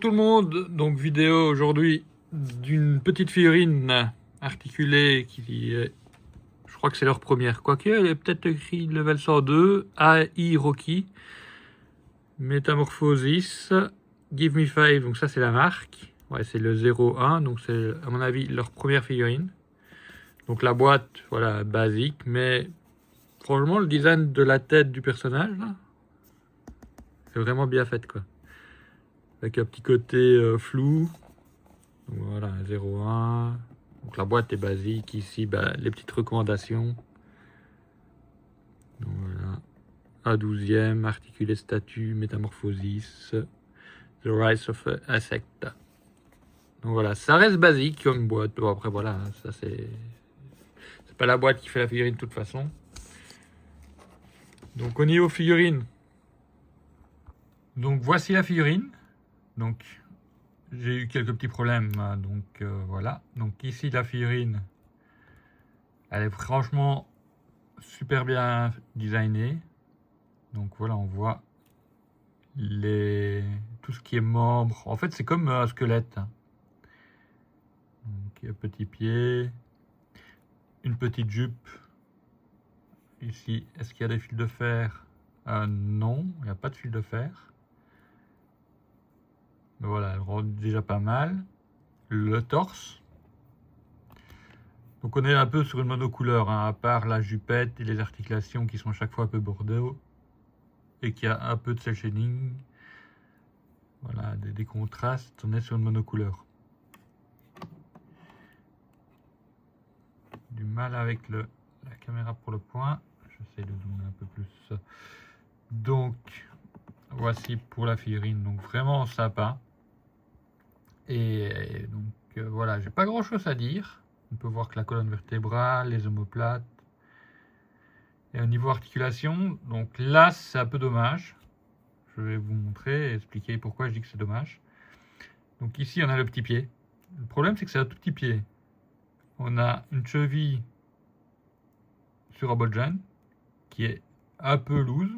Tout le monde, donc vidéo aujourd'hui d'une petite figurine articulée qui est, je crois que c'est leur première, quoique elle est peut-être écrit level 102, AI Rocky, Metamorphosis, Give Me Five, donc ça c'est la marque, ouais c'est le 01, donc c'est à mon avis leur première figurine. Donc la boîte, voilà, basique, mais franchement le design de la tête du personnage, là, c'est vraiment bien fait quoi. Avec un petit côté flou. Donc voilà, 0,1. Donc la boîte est basique. Ici, bah, les petites recommandations. Donc voilà. A12e, articulé statue, métamorphosis, The Rise of Insect. Donc voilà, ça reste basique comme boîte. Bon, après voilà, ça c'est pas la boîte qui fait la figurine de toute façon. Donc au niveau figurine, donc voici la figurine. Donc j'ai eu quelques petits problèmes, donc voilà. Donc ici la figurine, elle est franchement super bien designée. Donc voilà, on voit tout ce qui est membre. En fait, c'est comme un squelette. Donc, petit pied, une petite jupe. Ici, est-ce qu'il y a des fils de fer? Non, il n'y a pas de fil de fer. Mais voilà, elle rend déjà pas mal. Le torse. Donc on est un peu sur une monocouleur, hein, à part la jupette et les articulations qui sont chaque fois un peu bordeaux. Et qui a un peu de cel shading. Voilà, des contrastes. On est sur une monocouleur. Du mal avec la caméra pour le point. J'essaie de zoomer un peu plus. Donc, voici pour la figurine. Donc, vraiment sympa. Et donc, voilà, j'ai pas grand chose à dire. On peut voir que la colonne vertébrale, les omoplates. Et au niveau articulation, donc là, c'est un peu dommage. Je vais vous montrer et expliquer pourquoi je dis que c'est dommage. Donc, ici, on a le petit pied. Le problème, c'est que c'est un tout petit pied. On a une cheville sur un Bolgen qui est un peu loose.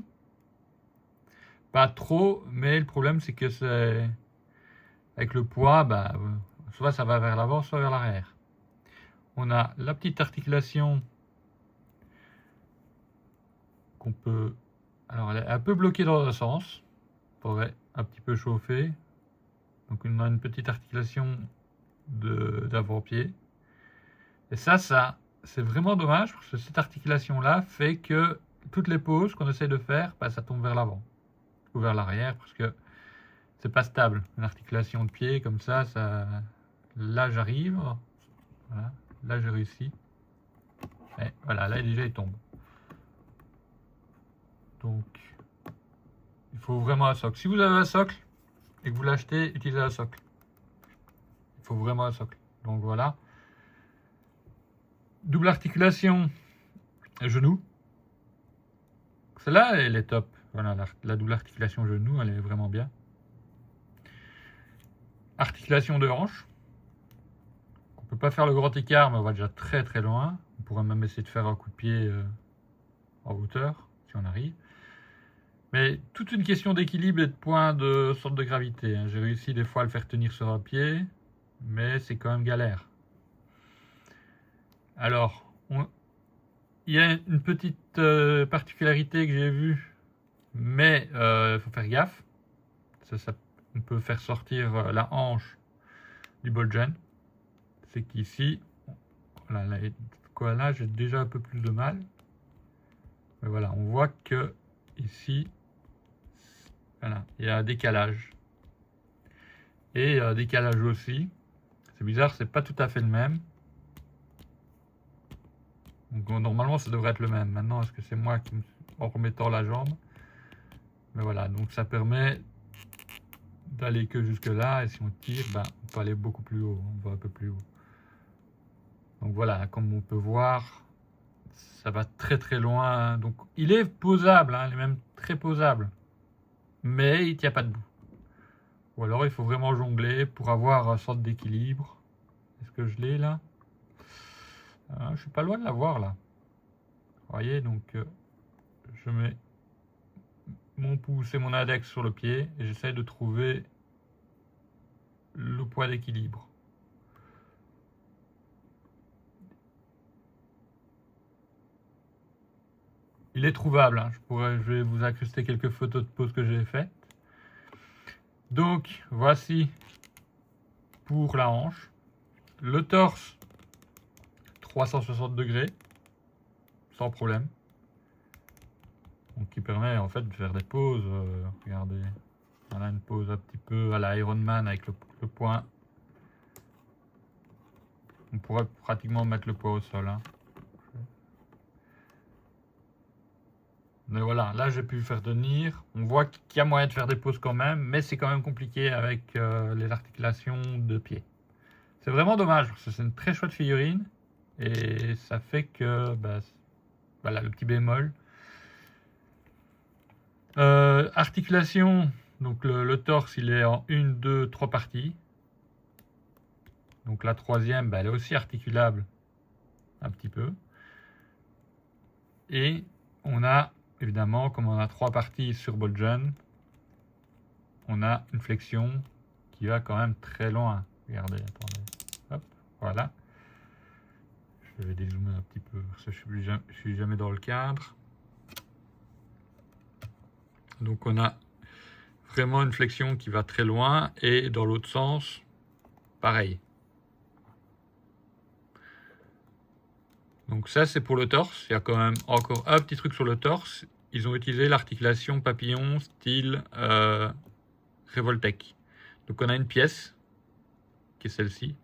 Pas trop, mais le problème c'est que c'est avec le poids, bah, soit ça va vers l'avant, soit vers l'arrière. On a la petite articulation qu'on peut... Alors elle est un peu bloquée dans un sens, on pourrait un petit peu chauffer. Donc on a une petite articulation d'avant-pied. Et ça c'est vraiment dommage parce que cette articulation-là fait que toutes les poses qu'on essaie de faire, bah, ça tombe vers l'avant ou vers l'arrière parce que c'est pas stable. Une articulation de pied comme ça. Là j'arrive, voilà. Là j'ai réussi. Et voilà, là déjà il tombe. Donc il faut vraiment un socle. Si vous avez un socle et que vous l'achetez, utilisez un socle. Il faut vraiment un socle. Donc voilà. Double articulation genou. Celle-là elle est top. Voilà, la double articulation genou, elle est vraiment bien. Articulation de hanche. On peut pas faire le grand écart, mais on va déjà très très loin. On pourrait même essayer de faire un coup de pied en hauteur, si on arrive. Mais toute une question d'équilibre et de point de sorte de gravité. J'ai réussi des fois à le faire tenir sur un pied, mais c'est quand même galère. Alors, il y a une petite particularité que j'ai vue, mais il faut faire gaffe. On peut faire sortir la hanche du Bolgen. C'est qu'ici, voilà, là j'ai déjà un peu plus de mal. Mais voilà, on voit que ici, voilà, il y a un décalage. Et un décalage aussi. C'est bizarre, c'est pas tout à fait le même. Donc normalement ça devrait être le même. Maintenant, est-ce que c'est moi qui me suis en remettant la jambe? Mais voilà, donc ça permet d'aller que jusque là. Et si on tire, ben, on peut aller beaucoup plus haut. On va un peu plus haut. Donc voilà, comme on peut voir, ça va très très loin. Donc il est posable, hein, il est même très posable. Mais il ne tient pas debout. Ou alors il faut vraiment jongler pour avoir une sorte d'équilibre. Est-ce que je l'ai là? Je suis pas loin de l'avoir là. Vous voyez, donc je mets mon pouce et mon index sur le pied et j'essaie de trouver point d'équilibre. Il est trouvable, hein. Je vais vous incruster quelques photos de poses que j'ai faites. Donc, voici pour la hanche. Le torse, 360 degrés, sans problème. Donc, qui permet en fait de faire des poses. Regardez, voilà une pose un petit peu à la Iron Man avec le poing. On pourrait pratiquement mettre le poing au sol, hein. Mais voilà, là j'ai pu faire tenir. On voit qu'il y a moyen de faire des poses quand même, mais c'est quand même compliqué avec les articulations de pied. C'est vraiment dommage parce que c'est une très chouette figurine et ça fait que, bah, voilà le petit bémol. Articulation, donc le torse il est en 1, 2, 3 parties. Donc la troisième, bah, elle est aussi articulable un petit peu. Et on a évidemment, comme on a 3 parties sur Bolgen, on a une flexion qui va quand même très loin. Regardez, attendez. Hop, voilà. Je vais dézoomer un petit peu, parce que je suis jamais dans le cadre. Donc on a vraiment une flexion qui va très loin, et dans l'autre sens, pareil. Donc ça c'est pour le torse. Il y a quand même encore un petit truc sur le torse. Ils ont utilisé l'articulation papillon style Revoltech. Donc on a une pièce, qui est celle-ci,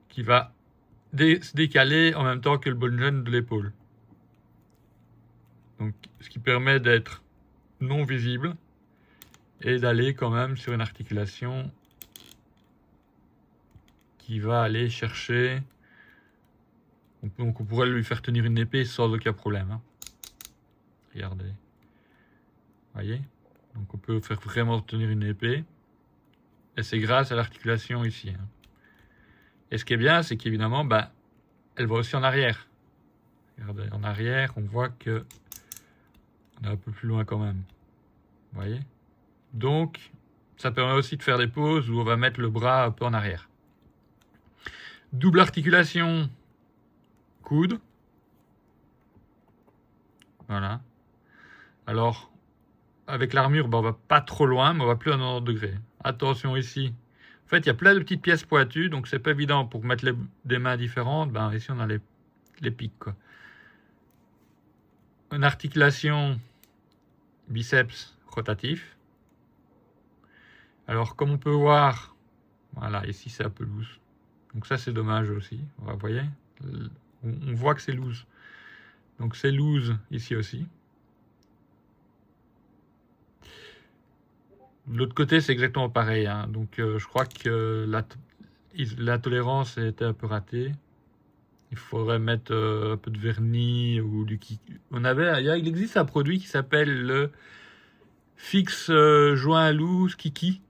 qui va se décaler en même temps que le Bolgen de l'épaule. Donc ce qui permet d'être non visible et d'aller quand même sur une articulation qui va aller chercher. Donc on pourrait lui faire tenir une épée sans aucun problème, hein. Regardez. Voyez? Donc on peut faire vraiment tenir une épée. Et c'est grâce à l'articulation ici, hein. Et ce qui est bien, c'est qu'évidemment, bah, elle va aussi en arrière. Regardez, en arrière, on voit que on est un peu plus loin quand même. Vous voyez? Donc, ça permet aussi de faire des poses où on va mettre le bras un peu en arrière. Double articulation, coude. Voilà. Alors, avec l'armure, bah, on va pas trop loin, mais on va plus à 90 degrés. Attention ici. En fait, il y a plein de petites pièces pointues, donc c'est pas évident pour mettre des mains différentes. Ben, ici, on a les pics, quoi. Une articulation biceps rotatif. Alors, comme on peut voir, voilà, ici c'est un peu loose. Donc ça, c'est dommage aussi. Vous voyez, on voit que c'est loose. Donc c'est loose ici aussi. De l'autre côté, c'est exactement pareil, hein. Donc je crois que la tolérance était un peu ratée. Il faudrait mettre un peu de vernis ou du il existe un produit qui s'appelle le Fixe Joint Loose Kiki.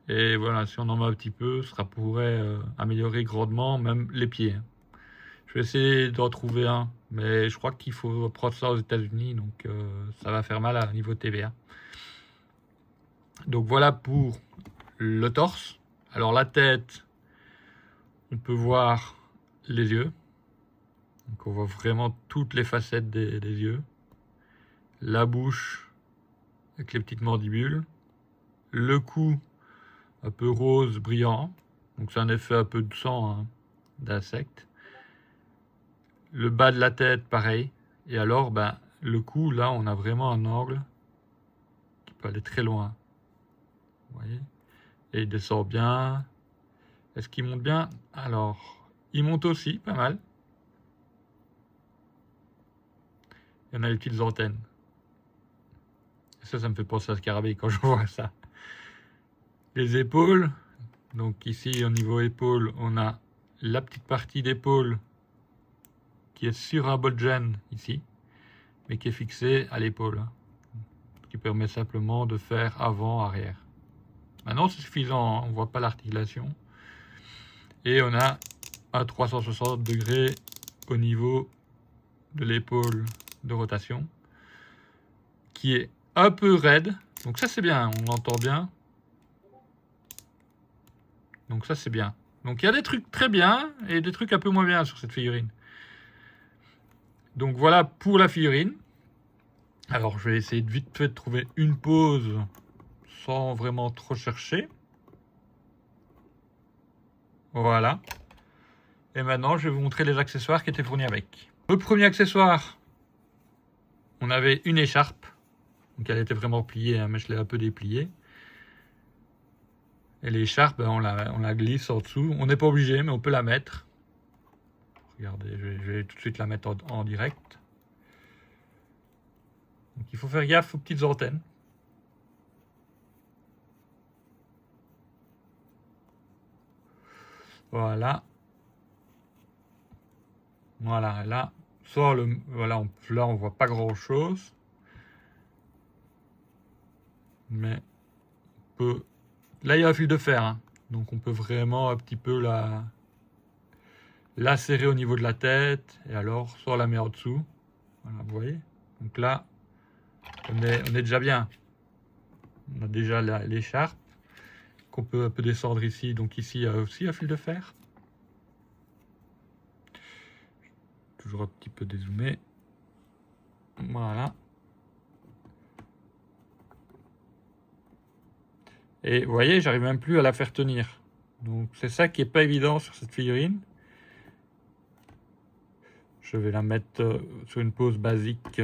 Et voilà, si on en met un petit peu, ça pourrait améliorer grandement même les pieds. Je vais essayer d'en trouver un, mais je crois qu'il faut prendre ça aux États-Unis, donc ça va faire mal à niveau TVA. Donc voilà pour le torse. Alors la tête, on peut voir les yeux. Donc on voit vraiment toutes les facettes des yeux. La bouche avec les petites mandibules. Le cou un peu rose brillant. Donc c'est un effet un peu de sang, hein, d'insecte. Le bas de la tête pareil. Et alors ben, le cou, là on a vraiment un angle qui peut aller très loin. Vous voyez? Et il descend bien. Est-ce qu'il monte bien? Alors, il monte aussi, pas mal. Il y en a les petites antennes. Et ça me fait penser à Scarabée quand je vois ça. Les épaules. Donc ici, au niveau épaule, on a la petite partie d'épaule qui est sur un Bolgen, ici, mais qui est fixée à l'épaule, hein, ce qui permet simplement de faire avant-arrière. Maintenant, c'est suffisant, hein, on ne voit pas l'articulation. Et on a un 360 degrés au niveau de l'épaule de rotation, qui est un peu raide. Donc ça, c'est bien, on l'entend bien. Donc ça, c'est bien. Donc il y a des trucs très bien et des trucs un peu moins bien sur cette figurine. Donc voilà pour la figurine. Alors je vais essayer de vite fait de trouver une pose sans vraiment trop chercher. Voilà. Et maintenant, je vais vous montrer les accessoires qui étaient fournis avec. Le premier accessoire, on avait une écharpe. Donc elle était vraiment pliée, hein, mais je l'ai un peu dépliée. Et l'écharpe, on la glisse en dessous. On n'est pas obligé, mais on peut la mettre. Regardez, je vais tout de suite la mettre en direct. Donc il faut faire gaffe aux petites antennes. Voilà. Voilà, là, voilà, là on voit pas grand chose. Mais on peut... Là, il y a un fil de fer, hein. Donc on peut vraiment un petit peu la serrer au niveau de la tête. Et alors, soit on la met en dessous. Voilà, vous voyez. Donc là, on est déjà bien. On a déjà l'écharpe qu'on peut un peu descendre ici. Donc ici, il y a aussi un fil de fer. Toujours un petit peu dézoomé. Voilà. Et vous voyez, j'arrive même plus à la faire tenir. Donc c'est ça qui est pas évident sur cette figurine. Je vais la mettre sur une pose basique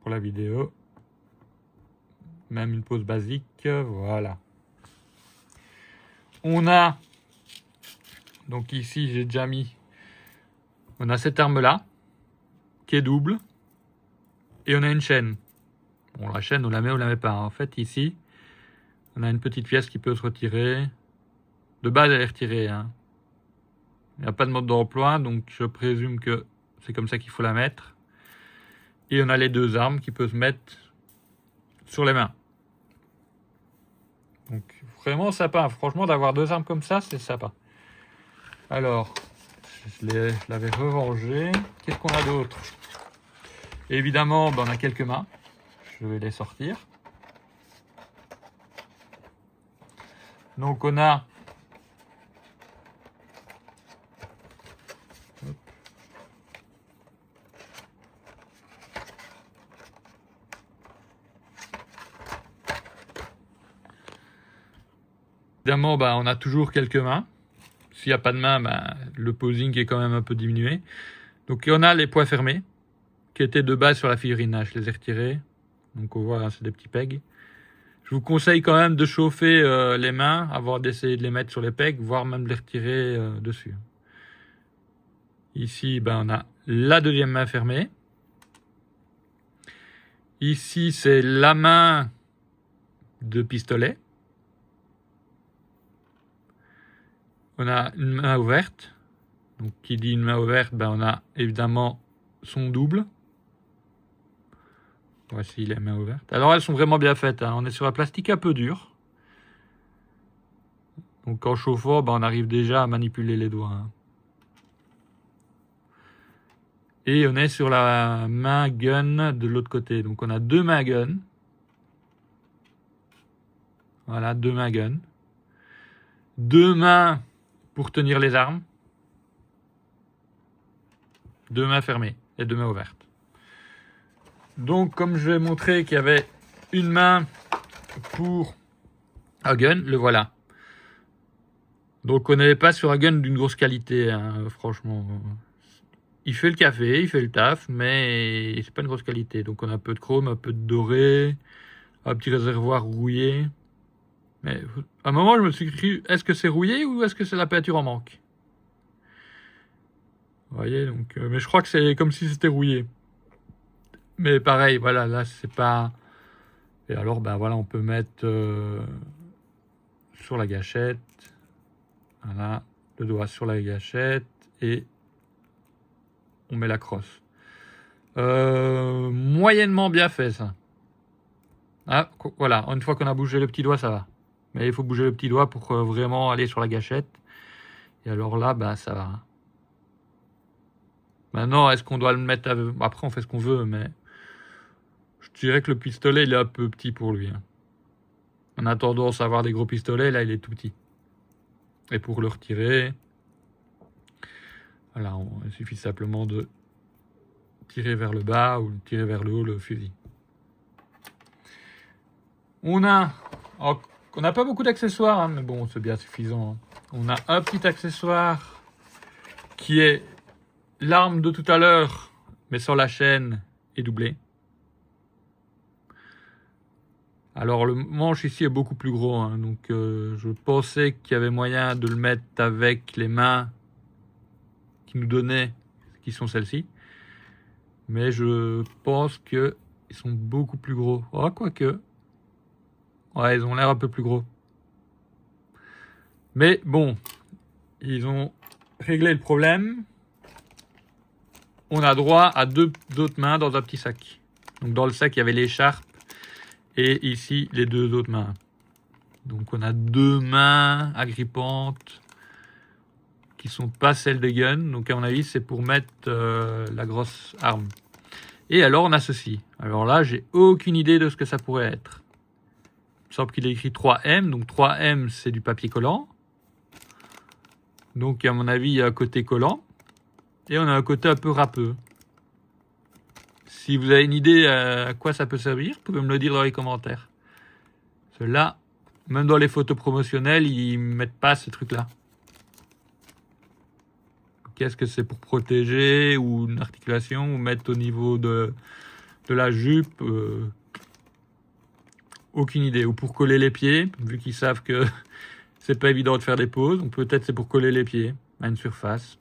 pour la vidéo. Même une pose basique, voilà. On a, donc ici j'ai déjà mis, on a cette arme là, qui est double. Et on a une chaîne. Bon, la chaîne, on la met ou on la met pas. En fait, ici, on a une petite pièce qui peut se retirer. De base, elle est retirée, hein. Il n'y a pas de mode d'emploi, donc je présume que c'est comme ça qu'il faut la mettre. Et on a les deux armes qui peuvent se mettre sur les mains. Donc vraiment sympa, franchement d'avoir deux armes comme ça, c'est sympa. Alors, je l'avais revangé. Qu'est-ce qu'on a d'autre? Évidemment, on a quelques mains. Je vais les sortir. Donc on a... Évidemment, on a toujours quelques mains. S'il n'y a pas de main, le posing est quand même un peu diminué. Donc on a les poings fermés, qui étaient de base sur la figurine. Je les ai retirés. Donc on voit, c'est des petits pegs. Je vous conseille quand même de chauffer les mains avant d'essayer de les mettre sur les pegs, voire même de les retirer dessus. Ici, on a la deuxième main fermée. Ici, c'est la main de pistolet. On a une main ouverte. Donc, qui dit une main ouverte, on a évidemment son double. Voici les mains ouvertes. Alors, elles sont vraiment bien faites, hein. On est sur un plastique un peu dur. Donc, en chauffant, on arrive déjà à manipuler les doigts, hein. Et on est sur la main gun de l'autre côté. Donc, on a deux mains gun. Voilà, deux mains gun. Deux mains pour tenir les armes. Deux mains fermées et deux mains ouvertes. Donc, comme je vais montrer qu'il y avait une main pour un gun, le voilà. Donc, on n'est pas sur un gun d'une grosse qualité, hein, franchement. Il fait le café, il fait le taf, mais c'est pas une grosse qualité. Donc, on a un peu de chrome, un peu de doré, un petit réservoir rouillé. Mais à un moment, je me suis dit, est-ce que c'est rouillé ou est-ce que c'est la peinture en manque? Vous voyez, donc, mais je crois que c'est comme si c'était rouillé. Mais pareil, voilà, là, c'est pas... Et alors, voilà, on peut mettre sur la gâchette. Voilà, le doigt sur la gâchette et on met la crosse. Moyennement bien fait, ça. Ah, voilà, une fois qu'on a bougé le petit doigt, ça va. Mais il faut bouger le petit doigt pour vraiment aller sur la gâchette. Et alors là, ça va. Maintenant, est-ce qu'on doit le mettre... Après, on fait ce qu'on veut, mais... Je dirais que le pistolet, il est un peu petit pour lui, hein. On a tendance à avoir des gros pistolets, là, il est tout petit. Et pour le retirer, voilà, il suffit simplement de tirer vers le bas ou tirer vers le haut le fusil. On n'a pas beaucoup d'accessoires, hein, mais bon, c'est bien suffisant. Hein. On a un petit accessoire qui est l'arme de tout à l'heure, mais sans la chaîne et doublée. Alors le manche ici est beaucoup plus gros, hein, donc je pensais qu'il y avait moyen de le mettre avec les mains qui nous donnaient, qui sont celles-ci. Mais je pense qu'ils sont beaucoup plus gros. Oh, quoique. Ouais, ils ont l'air un peu plus gros. Mais bon, ils ont réglé le problème. On a droit à deux autres mains dans un petit sac. Donc dans le sac, il y avait l'écharpe. Et ici, les deux autres mains. Donc on a deux mains agrippantes qui sont pas celles des guns. Donc à mon avis, c'est pour mettre la grosse arme. Et alors on a ceci. Alors là, j'ai aucune idée de ce que ça pourrait être. Il me semble qu'il est écrit 3M. Donc 3M, c'est du papier collant. Donc à mon avis, il y a un côté collant. Et on a un côté un peu râpeux. Si vous avez une idée à quoi ça peut servir, vous pouvez me le dire dans les commentaires. Ceux-là, même dans les photos promotionnelles, ils ne mettent pas ce truc-là. Qu'est-ce que c'est pour protéger ou une articulation ou mettre au niveau de la jupe aucune idée. Ou pour coller les pieds, vu qu'ils savent que c'est pas évident de faire des poses. Donc peut-être c'est pour coller les pieds à une surface.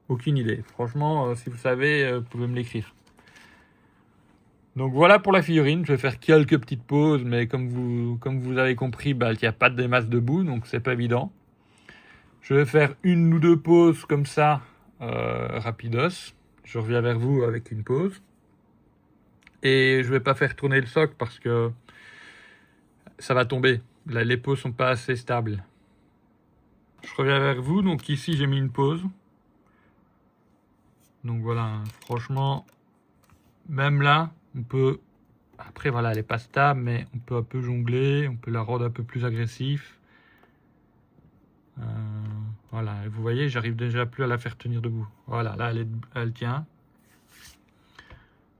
Aucune idée. Franchement, si vous savez, vous pouvez me l'écrire. Donc voilà pour la figurine. Je vais faire quelques petites pauses, mais comme vous avez compris, il n'y a pas de masses debout, donc c'est pas évident. Je vais faire une ou deux pauses comme ça, rapidos. Je reviens vers vous avec une pause. Et je vais pas faire tourner le socle parce que ça va tomber. Là, les pauses sont pas assez stables. Je reviens vers vous. Donc ici, j'ai mis une pause. Donc voilà, franchement, même là, on peut... Après, voilà, elle n'est pas stable, mais on peut un peu jongler, on peut la rendre un peu plus agressif. Voilà, et vous voyez, j'arrive déjà plus à la faire tenir debout. Voilà, là, elle tient.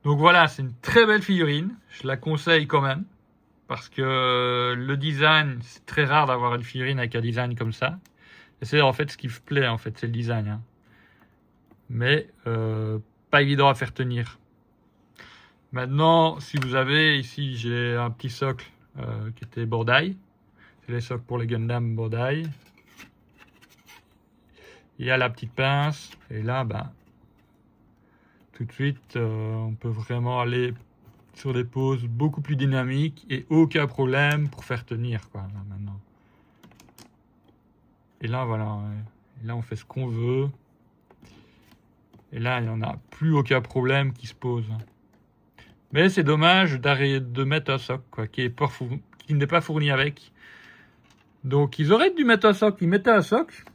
Donc voilà, c'est une très belle figurine. Je la conseille quand même, parce que le design, c'est très rare d'avoir une figurine avec un design comme ça. Et c'est en fait ce qui me plaît, en fait, c'est le design. Hein. Mais pas évident à faire tenir. Maintenant, si vous avez, ici j'ai un petit socle qui était Bandai. C'est les socles pour les Gundam Bandai. Il y a la petite pince. Et là, tout de suite, on peut vraiment aller sur des poses beaucoup plus dynamiques et aucun problème pour faire tenir, quoi, là, maintenant. Et là, voilà. Et là, on fait ce qu'on veut. Et là, il n'y en a plus aucun problème qui se pose. Mais c'est dommage de mettre un socle, quoi, qui n'est pas fourni avec. Donc, ils auraient dû mettre un socle. Ils mettaient un socle,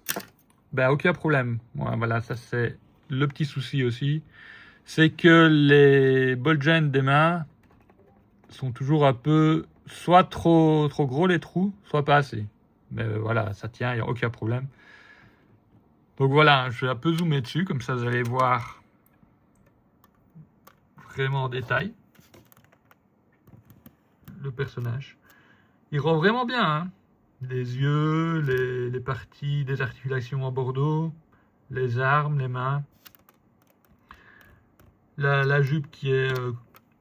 aucun problème. Voilà, ça c'est le petit souci aussi. C'est que les ball joints des mains sont toujours un peu, soit trop gros les trous, soit pas assez. Mais voilà, ça tient, il n'y a aucun problème. Donc voilà, je vais un peu zoomer dessus, comme ça vous allez voir vraiment en détail le personnage. Il rend vraiment bien, hein. Les yeux, les parties des articulations en bordeaux, les armes, les mains. La jupe qui est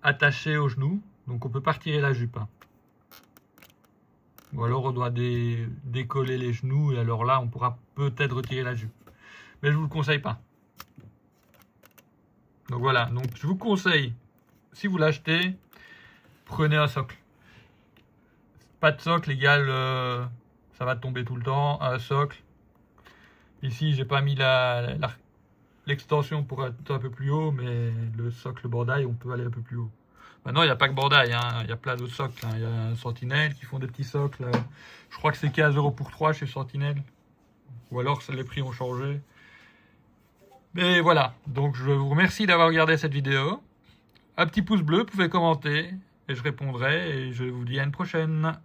attachée au genou, donc on peut pas retirer la jupe. Hein. Ou alors on doit décoller les genoux, et alors là on pourra peut-être retirer la jupe. Mais je vous le conseille pas. Donc voilà, donc je vous conseille, si vous l'achetez, prenez un socle. Pas de socle égale ça va tomber tout le temps. Un socle. Ici j'ai pas mis l'extension pour être un peu plus haut, mais le socle Bandai on peut aller un peu plus haut. Maintenant il n'y a pas que Bandai, hein. Il y a plein d'autres socles. Hein. Il y a Sentinelle qui font des petits socles. Je crois que c'est 15 € pour 3 chez Sentinelle. Ou alors les prix ont changé. Mais voilà, donc je vous remercie d'avoir regardé cette vidéo. Un petit pouce bleu, vous pouvez commenter et je répondrai et je vous dis à une prochaine.